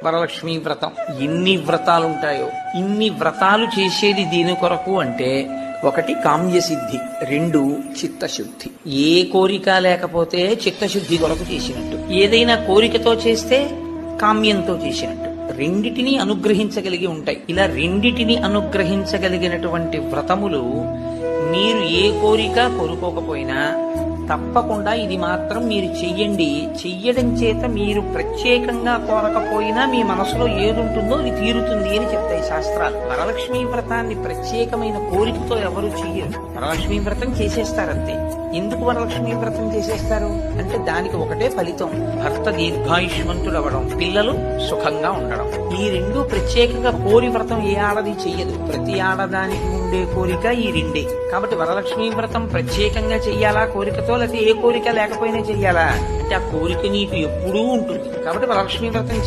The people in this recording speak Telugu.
వరలక్ష్మీ వ్రతం ఎన్ని వ్రతాలు ఉంటాయో, ఇన్ని వ్రతాలు చేసేది దీని కొరకు అంటే, ఒకటి కామ్యసిద్ధి, రెండు చిత్తశుద్ధి. ఏ కోరిక లేకపోతే చిత్తశుద్ధి కొరకు చేసినట్టు, ఏదైనా కోరికతో చేస్తే కామ్యంతో చేసినట్టు. రెండిటిని అనుగ్రహించగలిగి ఉంటాయి. ఇలా రెండిటిని అనుగ్రహించగలిగినటువంటి వ్రతములు మీరు ఏ కోరిక కోరుకోకపోయినా తప్పకుండా ఇది మాత్రం మీరు చెయ్యండి. చెయ్యడం చేత మీరు ప్రత్యేకంగా కోరకపోయినా మీ మనసులో ఏదుంటుందో అది తీరుతుంది అని చెప్తాయి శాస్త్రాలు. వరలక్ష్మీ వ్రతాన్ని ప్రత్యేకమైన కోరికతో ఎవరు చెయ్యరు. వరలక్ష్మీ వ్రతం చేసేస్తారంతే. ఎందుకు వరలక్ష్మీ వ్రతం చేసేస్తారు అంటే దానికి ఒకటే ఫలితం: భర్త దీర్ఘాయుష్మంతుడు అవ్వడం, పిల్లలు సుఖంగా ఉండడం. ఈ రెండు ప్రత్యేకంగా కోరి వ్రతం ఏ ఆడది చెయ్యదు. ప్రతి ఆడదానికి ఉండే కోరిక ఈ రెండే. కాబట్టి వరలక్ష్మీ వ్రతం ప్రత్యేకంగా చెయ్యాలా కోరికతో, లేకపోతే ఏ కోరిక లేకపోయినా చెయ్యాలా అంటే ఆ కోరిక నీకు ఎప్పుడూ ఉంటుంది. కాబట్టి వరలక్ష్మీ వ్రతం